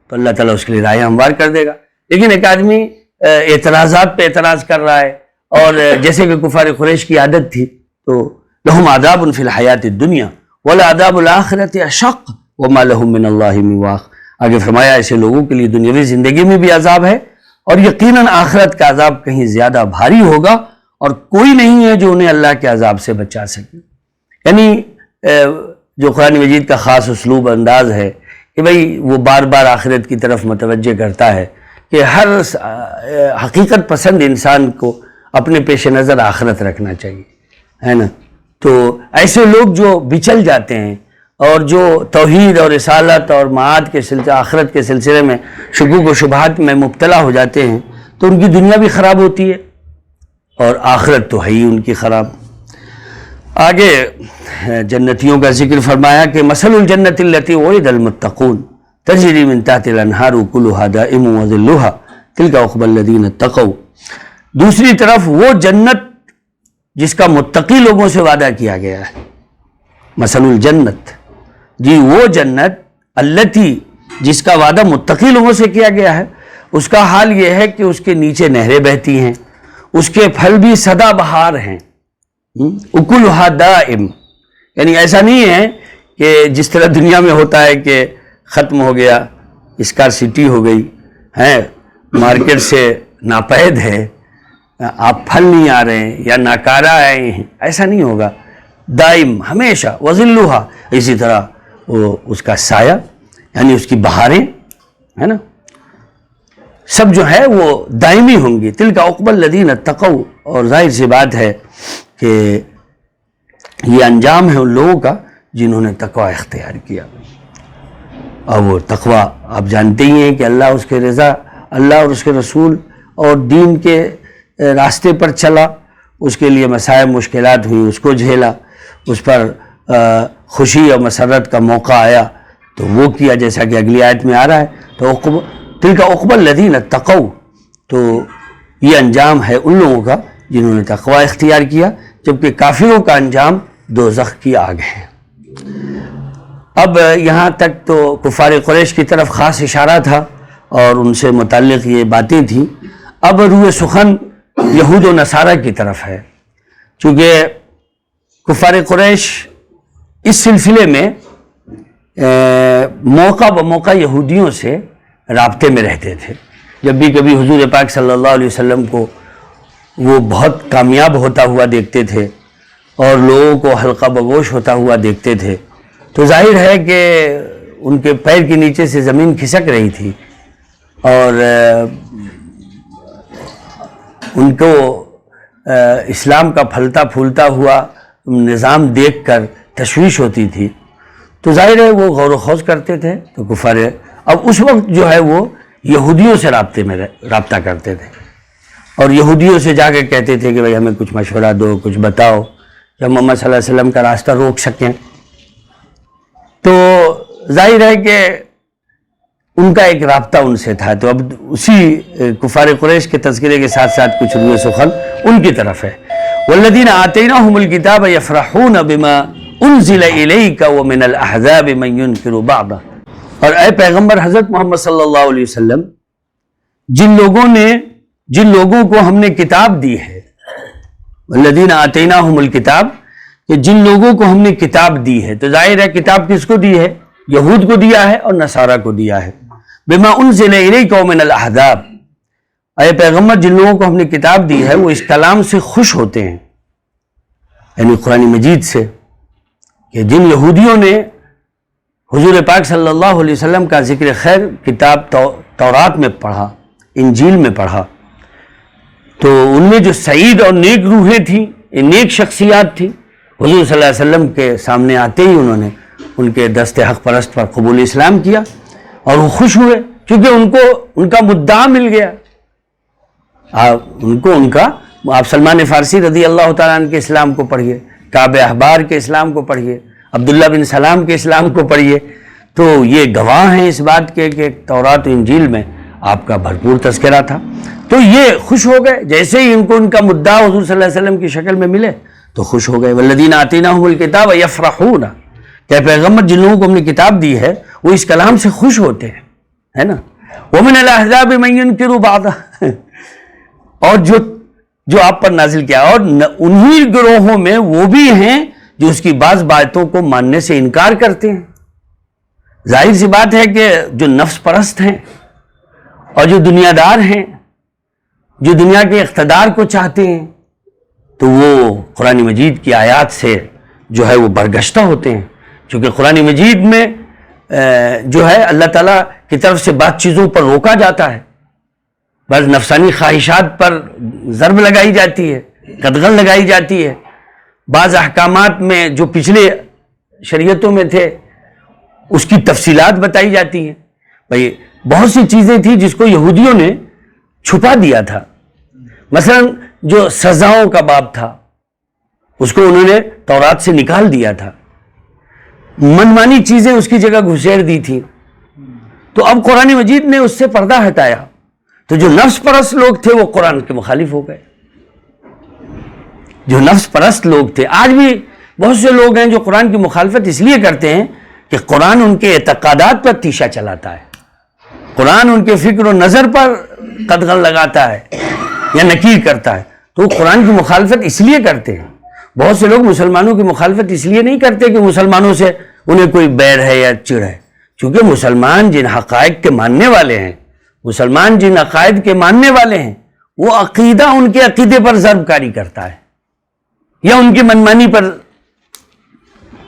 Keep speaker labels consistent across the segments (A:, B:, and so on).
A: تو اللہ تعالیٰ اس کے لیے راہ ہموار کر دے گا۔ لیکن ایک آدمی اعتراضات پہ اعتراض کر رہا ہے، اور جیسے کہ کفار قریش کی عادت تھی، تو لہم عذاب فی الحیات الدنیا ولعذاب الآخرۃ اشق وما لہم من اللہ من واق۔ آگے فرمایا ایسے لوگوں کے لیے دنیاوی زندگی میں بھی عذاب ہے، اور یقیناً آخرت کا عذاب کہیں زیادہ بھاری ہوگا، اور کوئی نہیں ہے جو انہیں اللہ کے عذاب سے بچا سکے۔ یعنی جو قرآن مجید کا خاص اسلوب انداز ہے کہ بھئی وہ بار بار آخرت کی طرف متوجہ کرتا ہے کہ ہر حقیقت پسند انسان کو اپنے پیش نظر آخرت رکھنا چاہیے، ہے نا۔ تو ایسے لوگ جو بچل جاتے ہیں اور جو توحید اور رسالت اور معاد کے سلسلے، آخرت کے سلسلے میں شکوک و شبہات میں مبتلا ہو جاتے ہیں، تو ان کی دنیا بھی خراب ہوتی ہے اور آخرت تو ہے ہی ان کی خراب۔ آگے جنتیوں کا ذکر فرمایا کہ مثل الجنت التی وعد المتقون تجری من تحت الانہار اکلها دائم وظلها تلک عقبی الذین اتقوا۔ دوسری طرف وہ جنت جس کا متقی لوگوں سے وعدہ کیا گیا ہے، مثل الجنت، جی وہ جنت التی جس کا وعدہ متقی لوگوں سے کیا گیا ہے، اس کا حال یہ ہے کہ اس کے نیچے نہریں بہتی ہیں، اس کے پھل بھی سدا بہار ہیں، اکلھا دائم، یعنی ایسا نہیں ہے کہ جس طرح دنیا میں ہوتا ہے کہ ختم ہو گیا، اسکارسٹی ہو گئی ہے، مارکیٹ سے ناپید ہے، آپ پھل نہیں آ رہے ہیں یا ناکارہ آئے ہیں، ایسا نہیں ہوگا، دائم ہمیشہ، وظلھا، اسی طرح وہ اس کا سایہ یعنی اس کی بہاریں، ہے نا، سب جو ہے وہ دائمی ہوں گی۔ تلک عقبی الذین اتقوا، اور ظاہر سی بات ہے کہ یہ انجام ہے ان لوگوں کا جنہوں نے تقوی اختیار کیا۔ اور وہ تقوی آپ جانتے ہی ہیں کہ اللہ اس کے رضا، اللہ اور اس کے رسول اور دین کے راستے پر چلا، اس کے لیے مصائب مشکلات ہوئی، اس کو جھیلا، اس پر خوشی اور مسرت کا موقع آیا تو وہ کیا، جیسا کہ اگلی آیت میں آ رہا ہے۔ تو تلک عقبی الذین اتقوا، تو یہ انجام ہے ان لوگوں کا جنہوں نے تقوی اختیار کیا، جبکہ کافروں کا انجام دوزخ کی آگ ہے۔ اب یہاں تک تو کفار قریش کی طرف خاص اشارہ تھا اور ان سے متعلق یہ باتیں تھیں۔ اب روح سخن یہود و نصارہ کی طرف ہے، چونکہ کفار قریش اس سلسلے میں موقع بموقع یہودیوں سے رابطے میں رہتے تھے۔ جب بھی کبھی حضور پاک صلی اللہ علیہ وسلم کو وہ بہت کامیاب ہوتا ہوا دیکھتے تھے اور لوگوں کو حلقہ بگوش ہوتا ہوا دیکھتے تھے، تو ظاہر ہے کہ ان کے پیر کے نیچے سے زمین کھسک رہی تھی، اور ان کو اسلام کا پھلتا پھولتا ہوا نظام دیکھ کر تشویش ہوتی تھی، تو ظاہر ہے وہ غور و خوض کرتے تھے۔ تو کفار اب اس وقت جو ہے وہ یہودیوں سے رابطہ کرتے تھے، اور یہودیوں سے جا کے کہتے تھے کہ بھئی ہمیں کچھ مشورہ دو، کچھ بتاؤ کہ ہم محمد صلی اللہ علیہ وسلم کا راستہ روک سکیں۔ تو ظاہر ہے کہ ان کا ایک رابطہ ان سے تھا۔ تو اب اسی کفار قریش کے تذکرے کے ساتھ ساتھ کچھ روح سخن ان کی طرف ہے۔ والذین آتیناہم الکتاب یفرحون بما انزل الیک ومن الاحزاب من ینکر بعضہ۔ اور اے پیغمبر حضرت محمد صلی اللہ علیہ وسلم، جن لوگوں کو ہم نے کتاب دی ہے، والذین آتیناہم الکتاب، کہ جن لوگوں کو ہم نے کتاب دی ہے، تو ظاہر ہے کتاب کس کو دی ہے؟ یہود کو دیا ہے اور نصارہ کو دیا ہے۔ بما انزل الیک ومن الاحزاب، اے پیغمبر جن لوگوں کو ہم نے کتاب دی ہے وہ اس کلام سے خوش ہوتے ہیں، یعنی قرآن مجید سے، کہ جن یہودیوں نے حضور پاک صلی اللہ علیہ وسلم کا ذکر خیر کتاب تورات میں پڑھا، انجیل میں پڑھا، تو ان میں جو سعید اور نیک روحیں تھیں، نیک شخصیات تھیں، حضور صلی اللہ علیہ وسلم کے سامنے آتے ہی انہوں نے ان کے دست حق پرست پر قبول اسلام کیا، اور وہ خوش ہوئے کیونکہ ان کا مدعا مل گیا۔ آپ سلمان فارسی رضی اللہ تعالیٰ عنہ کے اسلام کو پڑھیے، کعب احبار کے اسلام کو پڑھیے، عبداللہ بن سلام کے اسلام کو پڑھیے، تو یہ گواہ ہیں اس بات کے کہ تورات و انجیل میں آپ کا بھرپور تذکرہ تھا۔ تو یہ خوش ہو گئے، جیسے ہی ان کو ان کا مدعا حضور صلی اللہ علیہ وسلم کی شکل میں ملے تو خوش ہو گئے۔ والذین آتیناہم الکتاب یفرحون، کہ پیغمبر جن لوگوں کو ہم نے کتاب دی ہے وہ اس کلام سے خوش ہوتے ہیں، ہے نا. وَمِنَ الْأَحْزَابِ مَن يُنْكِرُ بَعْضَهُ، اور جو آپ پر نازل کیا، اور انہی گروہوں میں وہ بھی ہیں جو اس کی بعض باتوں کو ماننے سے انکار کرتے ہیں. ظاہر سی بات ہے کہ جو نفس پرست ہیں اور جو دنیا دار ہیں، جو دنیا کے اقتدار کو چاہتے ہیں، تو وہ قرآن مجید کی آیات سے جو ہے وہ برگشتہ ہوتے ہیں. چونکہ قرآن مجید میں جو ہے اللہ تعالیٰ کی طرف سے بعض چیزوں پر روکا جاتا ہے، بعض نفسانی خواہشات پر ضرب لگائی جاتی ہے، قدغن لگائی جاتی ہے، بعض احکامات میں جو پچھلے شریعتوں میں تھے اس کی تفصیلات بتائی جاتی ہیں. بھئی بہت سی چیزیں تھیں جس کو یہودیوں نے چھپا دیا تھا. مثلا جو سزاؤں کا باب تھا اس کو انہوں نے تورات سے نکال دیا تھا، منمانی چیزیں اس کی جگہ گھسیڑ دی تھی. تو اب قرآن مجید نے اس سے پردہ ہٹایا، تو جو نفس پرست لوگ تھے وہ قرآن کے مخالف ہو گئے. جو نفس پرست لوگ تھے، آج بھی بہت سے لوگ ہیں جو قرآن کی مخالفت اس لیے کرتے ہیں کہ قرآن ان کے اعتقادات پر تیشہ چلاتا ہے، قرآن ان کے فکر و نظر پر قدغن لگاتا ہے یا نکیر کرتا ہے. تو قرآن کی مخالفت اس لیے کرتے ہیں. بہت سے لوگ مسلمانوں کی مخالفت اس لیے نہیں کرتے کہ مسلمانوں سے انہیں کوئی بیر ہے یا چڑ ہے، چونکہ مسلمان جن حقائق کے ماننے والے ہیں، مسلمان جن عقائد کے ماننے والے ہیں، وہ عقیدہ ان کے عقیدے پر ضرب کاری کرتا ہے یا ان کی منمانی پر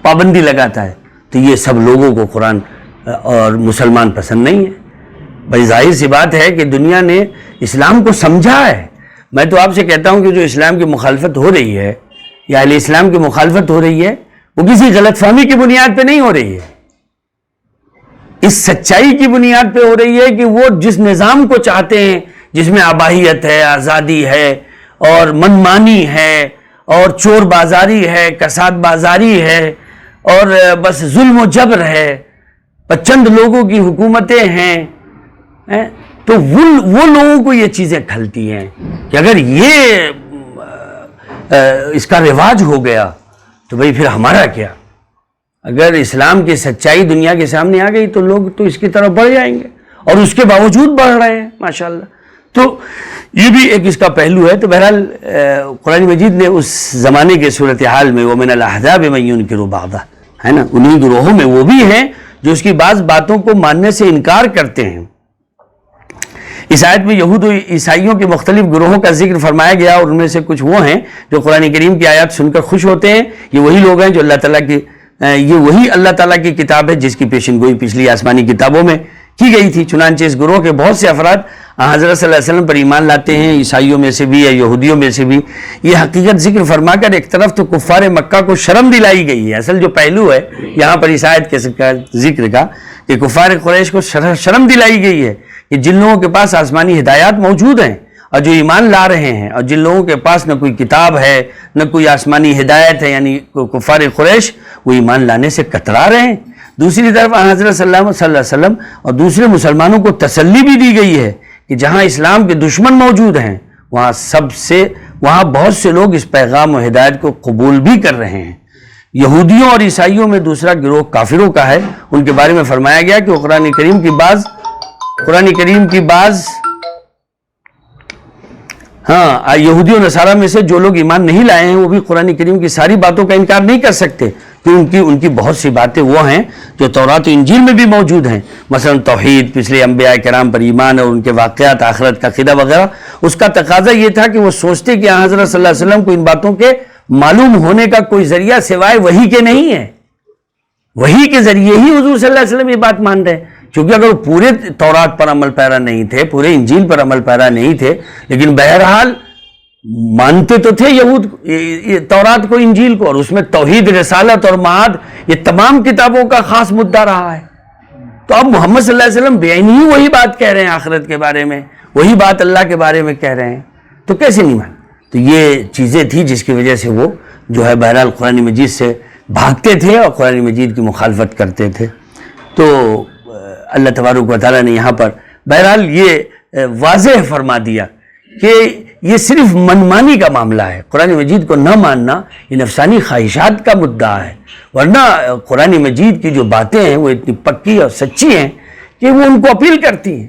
A: پابندی لگاتا ہے. تو یہ سب لوگوں کو قرآن اور مسلمان پسند نہیں ہے. بھائی ظاہر سی بات ہے کہ دنیا نے اسلام کو سمجھا ہے. میں تو آپ سے کہتا ہوں کہ جو اسلام کی مخالفت ہو رہی ہے یا اہل اسلام کی مخالفت ہو رہی ہے وہ کسی غلط فہمی کی بنیاد پہ نہیں ہو رہی ہے، اس سچائی کی بنیاد پہ ہو رہی ہے کہ وہ جس نظام کو چاہتے ہیں، جس میں آباہیت ہے، آزادی ہے اور منمانی ہے اور چور بازاری ہے، کساد بازاری ہے اور بس ظلم و جبر ہے، چند لوگوں کی حکومتیں ہیں، تو وہ لوگوں کو یہ چیزیں کھلتی ہیں کہ اگر یہ اس کا رواج ہو گیا تو بھئی پھر ہمارا کیا. اگر اسلام کی سچائی دنیا کے سامنے آ گئی تو لوگ تو اس کی طرف بڑھ جائیں گے، اور اس کے باوجود بڑھ رہے ہیں ماشاءاللہ. تو یہ بھی ایک اس کا پہلو ہے. تو بہرحال قرآن مجید نے اس زمانے کے صورتحال میں وَمِنَ الْأَحْزَابِ مَن يُنْكِرُ بَعْضَهُ، ہے نا، انہی گروہوں میں وہ بھی ہیں جو اس کی بعض باتوں کو ماننے سے انکار کرتے ہیں. اس آیت میں یہود و عیسائیوں کے مختلف گروہوں کا ذکر فرمایا گیا، اور ان میں سے کچھ وہ ہیں جو قرآن کریم کی آیات سن کر خوش ہوتے ہیں. یہ وہی لوگ ہیں جو یہ وہی اللہ تعالیٰ کی کتاب ہے جس کی پیشن گوئی پچھلی آسمانی کتابوں میں کی گئی تھی. چنانچہ اس گروہ کے بہت سے افراد حضرت صلی اللہ علیہ وسلم پر ایمان لاتے ہیں، عیسائیوں میں سے بھی یا یہودیوں میں سے بھی. یہ حقیقت ذکر فرما کر ایک طرف تو کفار مکہ کو شرم دلائی گئی ہے. اصل جو پہلو ہے یہاں پر اس آیت کے ذکر کا کہ کفار قریش کو شرم دلائی گئی ہے کہ جن لوگوں کے پاس آسمانی ہدایات موجود ہیں اور جو ایمان لا رہے ہیں، اور جن لوگوں کے پاس نہ کوئی کتاب ہے نہ کوئی آسمانی ہدایت ہے، یعنی کفار قریش، وہ ایمان لانے سے کترا رہے ہیں. دوسری طرف حضرت صلی اللہ علیہ وسلم اور دوسرے مسلمانوں کو تسلی بھی دی گئی ہے کہ جہاں اسلام کے دشمن موجود ہیں وہاں بہت سے لوگ اس پیغام و ہدایت کو قبول بھی کر رہے ہیں. یہودیوں اور عیسائیوں میں دوسرا گروہ کافروں کا ہے. ان کے بارے میں فرمایا گیا کہ وہ قرآن کریم کی بعض یہودی و نصارہ میں سے جو لوگ ایمان نہیں لائے ہیں وہ بھی قرآن کریم کی ساری باتوں کا انکار نہیں کر سکتے، کہ ان کی بہت سی باتیں وہ ہیں جو تورات و انجیل میں بھی موجود ہیں. مثلا توحید، پچھلے انبیاء کرام پر ایمان اور ان کے واقعات، آخرت کا عقیدہ وغیرہ. اس کا تقاضا یہ تھا کہ وہ سوچتے کہ حضرت صلی اللہ علیہ وسلم کو ان باتوں کے معلوم ہونے کا کوئی ذریعہ سوائے وحی کے نہیں ہے. وحی کے ذریعے ہی حضور صلی اللہ علیہ وسلم یہ بات مان رہے ہیں. کیونکہ اگر وہ پورے تورات پر عمل پیرا نہیں تھے، پورے انجیل پر عمل پیرا نہیں تھے، لیکن بہرحال مانتے تو تھے یہود تورات کو، انجیل کو، اور اس میں توحید، رسالت اور معاد یہ تمام کتابوں کا خاص مدعا رہا ہے. تو اب محمد صلی اللہ علیہ وسلم بعینی ہی وہی بات کہہ رہے ہیں، آخرت کے بارے میں وہی بات اللہ کے بارے میں کہہ رہے ہیں، تو کیسے نہیں مان. تو یہ چیزیں تھی جس کی وجہ سے وہ جو ہے بہرحال قرآن مجید سے بھاگتے تھے اور قرآن مجید کی مخالفت کرتے تھے. تو اللہ تبارک و تعالیٰ نے یہاں پر بہرحال یہ واضح فرما دیا کہ یہ صرف منمانی کا معاملہ ہے. قرآن مجید کو نہ ماننا یہ نفسانی خواہشات کا مدعا ہے، ورنہ قرآن مجید کی جو باتیں ہیں وہ اتنی پکی اور سچی ہیں کہ وہ ان کو اپیل کرتی ہیں.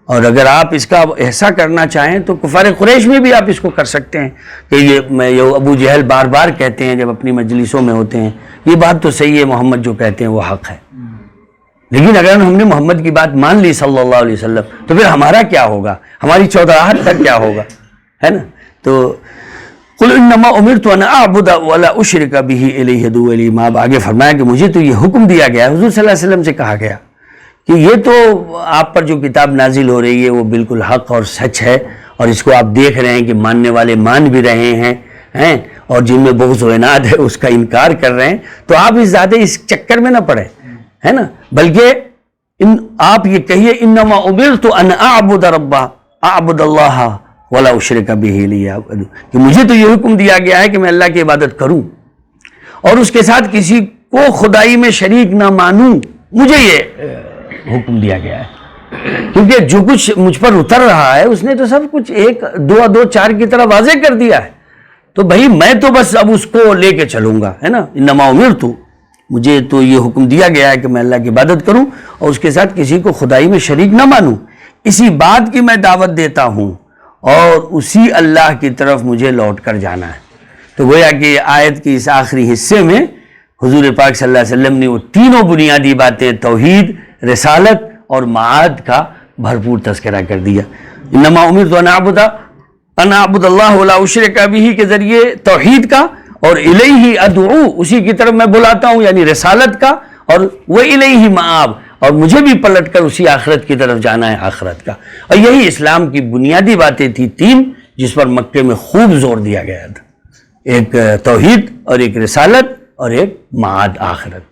A: اور اگر آپ اس کا ایسا کرنا چاہیں تو کفار قریش میں بھی آپ اس کو کر سکتے ہیں کہ یہ ابو جہل بار بار کہتے ہیں جب اپنی مجلسوں میں ہوتے ہیں یہ بات تو صحیح ہے، محمد جو کہتے ہیں وہ حق ہے، لیکن اگر ہم نے محمد کی بات مان لی صلی اللہ علیہ وسلم تو پھر ہمارا کیا ہوگا، ہماری چودراہٹ کا کیا ہوگا، ہے نا. تو قل انما امرت ان اعبد ولا اشرک به الیہ دولی ماب، آگے فرمایا کہ مجھے تو یہ حکم دیا گیا ہے، حضور صلی اللہ علیہ وسلم سے کہا گیا کہ یہ تو آپ پر جو کتاب نازل ہو رہی ہے وہ بالکل حق اور سچ ہے، اور اس کو آپ دیکھ رہے ہیں کہ ماننے والے مان بھی رہے ہیں اور جن میں بغض و عناد ہے اس کا انکار کر رہے ہیں، تو آپ زیادہ اس چکر میں نہ پڑیں، ہے نا. بلکہ آپ یہ کہیے انما امرت ان اعبد اللہ ولا اشرک به الیہ، کہ مجھے تو یہ حکم دیا گیا ہے کہ میں اللہ کی عبادت کروں اور اس کے ساتھ کسی کو خدائی میں شریک نہ مانوں، مجھے یہ حکم دیا گیا ہے. کیونکہ جو کچھ مجھ پر اتر رہا ہے اس نے تو سب کچھ ایک دو چار کی طرح واضح کر دیا ہے، تو بھائی میں تو بس اب اس کو لے کے چلوں گا، ہے نا. انما امرت، مجھے تو یہ حکم دیا گیا ہے کہ میں اللہ کی عبادت کروں اور اس کے ساتھ کسی کو خدائی میں شریک نہ مانوں، اسی بات کی میں دعوت دیتا ہوں اور اسی اللہ کی طرف مجھے لوٹ کر جانا ہے. تو گویا کہ آیت کی اس آخری حصے میں حضور پاک صلی اللہ علیہ وسلم نے وہ تینوں بنیادی باتیں توحید، رسالت اور معاد کا بھرپور تذکرہ کر دیا. انما امرت ان اعبد اللہ ولا اشرک بہ کے ذریعے توحید کا، اور الیہ ادعو اسی کی طرف میں بلاتا ہوں یعنی رسالت کا، اور وہ الیہ مآب اور مجھے بھی پلٹ کر اسی آخرت کی طرف جانا ہے آخرت کا. اور یہی اسلام کی بنیادی باتیں تھی تین جس پر مکے میں خوب زور دیا گیا تھا، ایک توحید اور ایک رسالت اور ایک معاد آخرت.